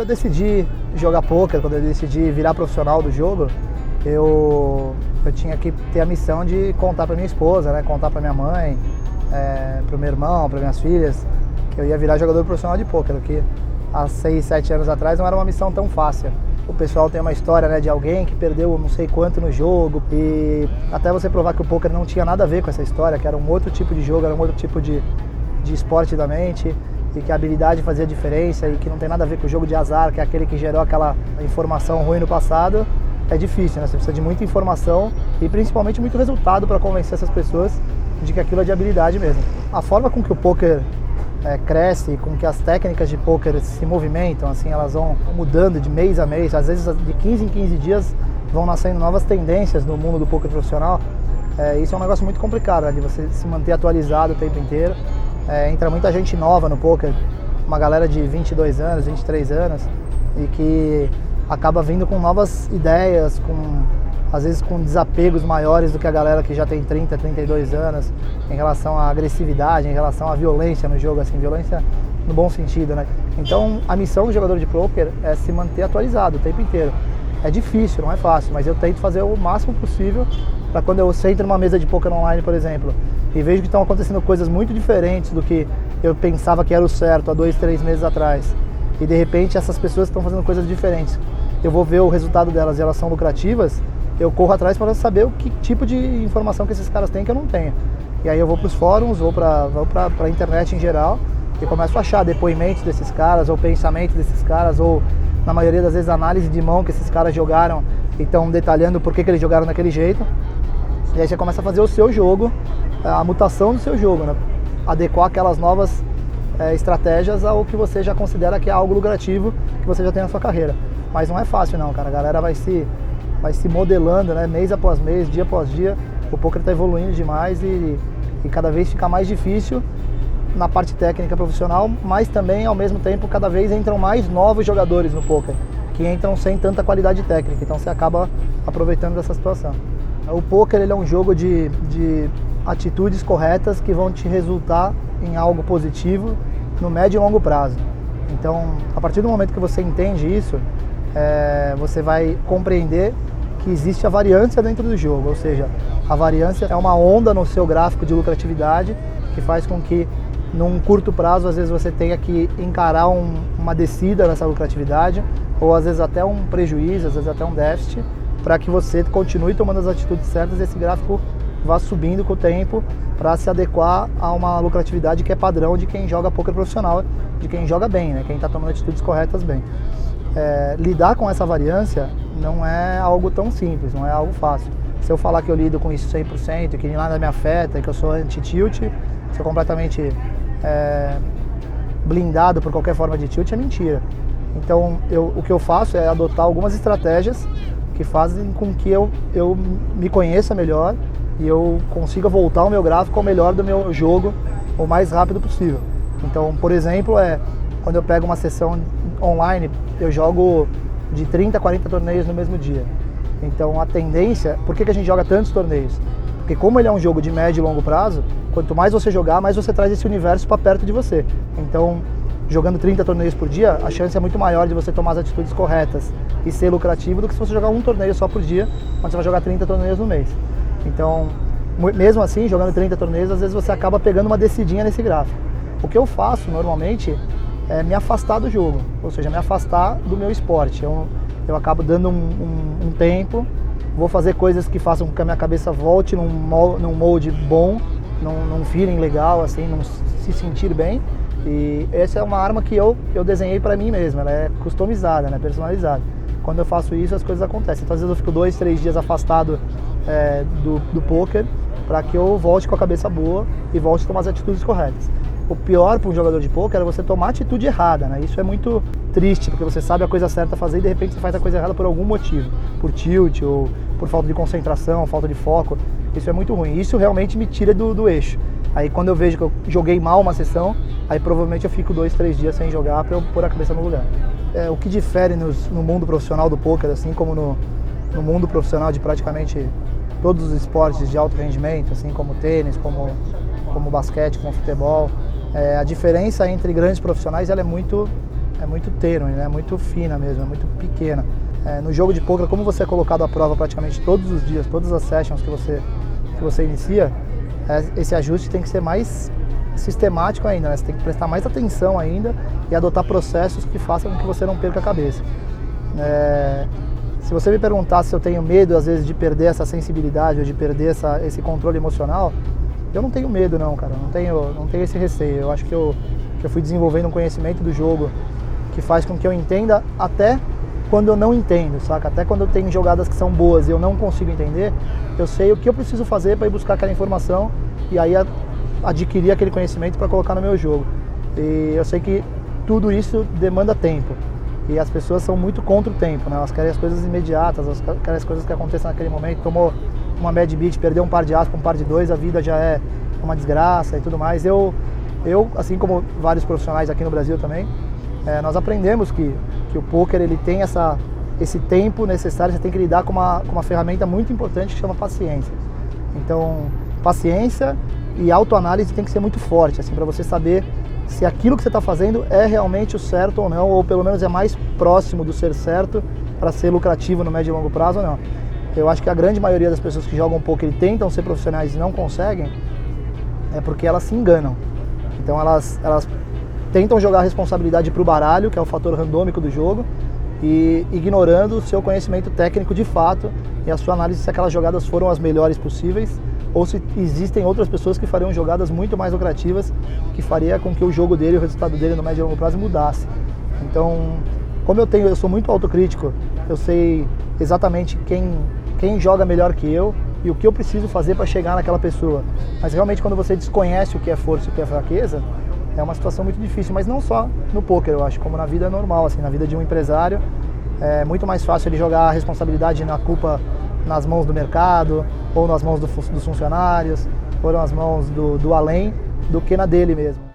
eu decidi jogar pôquer, quando eu decidi virar profissional do jogo, eu tinha que ter a missão de contar para minha esposa, né? Contar para minha mãe, para o meu irmão, para minhas filhas, que eu ia virar jogador profissional de pôquer, o que há 6, 7 anos atrás não era uma missão tão fácil. O pessoal tem uma história, né, de alguém que perdeu não sei quanto no jogo, e até você provar que o pôquer não tinha nada a ver com essa história, que era um outro tipo de jogo, era um outro tipo de esporte da mente, e que a habilidade fazia diferença e que não tem nada a ver com o jogo de azar, que é aquele que gerou aquela informação ruim no passado, é difícil, né? Você precisa de muita informação e principalmente muito resultado para convencer essas pessoas de que aquilo é de habilidade mesmo. A forma com que o pôquer cresce, com que as técnicas de pôquer se movimentam, assim, elas vão mudando de mês a mês, às vezes de 15 em 15 dias vão nascendo novas tendências no mundo do pôquer profissional. Isso é um negócio muito complicado, né? De você se manter atualizado o tempo inteiro. Entra muita gente nova no pôquer, uma galera de 22 anos, 23 anos, e que acaba vindo com novas ideias, às vezes com desapegos maiores do que a galera que já tem 30, 32 anos, em relação à agressividade, em relação à violência no jogo, assim, violência no bom sentido, né? Então, a missão do jogador de pôquer é se manter atualizado o tempo inteiro. É difícil, não é fácil, mas eu tento fazer o máximo possível para quando eu sento numa mesa de pôquer online, por exemplo, e vejo que estão acontecendo coisas muito diferentes do que eu pensava que era o certo há 2, 3 meses atrás, e de repente essas pessoas estão fazendo coisas diferentes. Eu vou ver o resultado delas e elas são lucrativas, eu corro atrás para saber o que tipo de informação que esses caras têm que eu não tenho. E aí eu vou para os fóruns, vou para a internet em geral e começo a achar depoimentos desses caras, ou pensamentos desses caras, ou na maioria das vezes análise de mão que esses caras jogaram e estão detalhando por que eles jogaram daquele jeito. E aí você começa a fazer o seu jogo, a mutação do seu jogo, né? Adequar aquelas novas estratégias ao que você já considera que é algo lucrativo que você já tem na sua carreira. Mas não é fácil não, cara. A galera vai se modelando, né? Mês após mês, dia após dia. O pôquer está evoluindo demais e cada vez fica mais difícil na parte técnica profissional, mas também, ao mesmo tempo, cada vez entram mais novos jogadores no pôquer, que entram sem tanta qualidade técnica. Então você acaba aproveitando dessa situação. O pôquer, ele é um jogo de atitudes corretas que vão te resultar em algo positivo no médio e longo prazo. Então, a partir do momento que você entende isso, você vai compreender que existe a variância dentro do jogo, ou seja, a variância é uma onda no seu gráfico de lucratividade que faz com que num curto prazo, às vezes você tenha que encarar uma descida nessa lucratividade, ou às vezes até um prejuízo, às vezes até um déficit, para que você continue tomando as atitudes certas e esse gráfico vá subindo com o tempo para se adequar a uma lucratividade que é padrão de quem joga pôquer profissional, de quem joga bem, né? Quem está tomando atitudes corretas bem. Lidar com essa variância não é algo tão simples, não é algo fácil. Se eu falar que eu lido com isso 100%, que nada me afeta, que eu sou anti-tilt, sou completamente blindado por qualquer forma de tilt, é mentira. Então, o que eu faço é adotar algumas estratégias que fazem com que eu me conheça melhor e eu consiga voltar o meu gráfico ao melhor do meu jogo o mais rápido possível. Então, por exemplo, quando eu pego uma sessão online, eu jogo de 30 a 40 torneios no mesmo dia. Então a tendência, por que a gente joga tantos torneios? Porque como ele é um jogo de médio e longo prazo, quanto mais você jogar, mais você traz esse universo para perto de você. Então, jogando 30 torneios por dia, a chance é muito maior de você tomar as atitudes corretas e ser lucrativo do que se você jogar um torneio só por dia, quando você vai jogar 30 torneios no mês. Então, mesmo assim, jogando 30 torneios, às vezes você acaba pegando uma descidinha nesse gráfico. O que eu faço normalmente é me afastar do jogo, ou seja, me afastar do meu esporte. Eu acabo dando um tempo, vou fazer coisas que façam com que a minha cabeça volte num molde bom, num feeling legal, assim, num se sentir bem. E essa é uma arma que eu desenhei para mim mesmo, ela é customizada, né, personalizada. Quando eu faço isso, as coisas acontecem. Então, às vezes eu fico 2, 3 dias afastado do pôquer para que eu volte com a cabeça boa e volte a tomar as atitudes corretas. O pior para um jogador de pôquer é você tomar a atitude errada, né? Isso é muito triste, porque você sabe a coisa certa a fazer e de repente você faz a coisa errada por algum motivo, por tilt ou por falta de concentração, falta de foco. Isso é muito ruim. Isso realmente me tira do eixo. Aí quando eu vejo que eu joguei mal uma sessão, aí provavelmente eu fico 2, 3 dias sem jogar para eu pôr a cabeça no lugar. O que difere no mundo profissional do pôquer, assim como no mundo profissional de praticamente todos os esportes de alto rendimento, assim como tênis, como basquete, como futebol, a diferença entre grandes profissionais ela é muito muito tênue, né? É muito fina mesmo, é muito pequena. No jogo de pôquer, como você é colocado à prova praticamente todos os dias, todas as sessions que você inicia, esse ajuste tem que ser mais sistemático ainda, né? Você tem que prestar mais atenção ainda e adotar processos que façam com que você não perca a cabeça. Se você me perguntar se eu tenho medo, às vezes, de perder essa sensibilidade ou de perder esse controle emocional, eu não tenho medo não, cara, não tenho esse receio. Eu acho que eu fui desenvolvendo um conhecimento do jogo que faz com que eu entenda até quando eu não entendo, saca? Até quando eu tenho jogadas que são boas e eu não consigo entender, eu sei o que eu preciso fazer para ir buscar aquela informação e aí adquirir aquele conhecimento para colocar no meu jogo. E eu sei que tudo isso demanda tempo. E as pessoas são muito contra o tempo, né? Elas querem as coisas imediatas, elas querem as coisas que acontecem naquele momento. Tomou uma bad beat, perdeu um par de as para um par de dois, a vida já é uma desgraça e tudo mais. Eu assim como vários profissionais aqui no Brasil também, nós aprendemos que o poker ele tem esse tempo necessário, você tem que lidar com uma ferramenta muito importante que chama paciência. Então, paciência e autoanálise tem que ser muito forte, assim, para você saber se aquilo que você está fazendo é realmente o certo ou não, ou pelo menos é mais próximo do ser certo para ser lucrativo no médio e longo prazo ou não. Eu acho que a grande maioria das pessoas que jogam poker e tentam ser profissionais e não conseguem, é porque elas se enganam. Então elas tentam jogar a responsabilidade para o baralho, que é o fator randômico do jogo, e ignorando o seu conhecimento técnico de fato e a sua análise se aquelas jogadas foram as melhores possíveis ou se existem outras pessoas que fariam jogadas muito mais lucrativas, que faria com que o jogo dele, o resultado dele no médio e longo prazo mudasse. Então, como eu sou muito autocrítico, eu sei exatamente quem joga melhor que eu e o que eu preciso fazer para chegar naquela pessoa. Mas realmente quando você desconhece o que é força e o que é fraqueza, é uma situação muito difícil, mas não só no poker, eu acho, como na vida normal, assim, na vida de um empresário, é muito mais fácil ele jogar a responsabilidade na culpa nas mãos do mercado, ou nas mãos dos funcionários, ou nas mãos do além, do que na dele mesmo.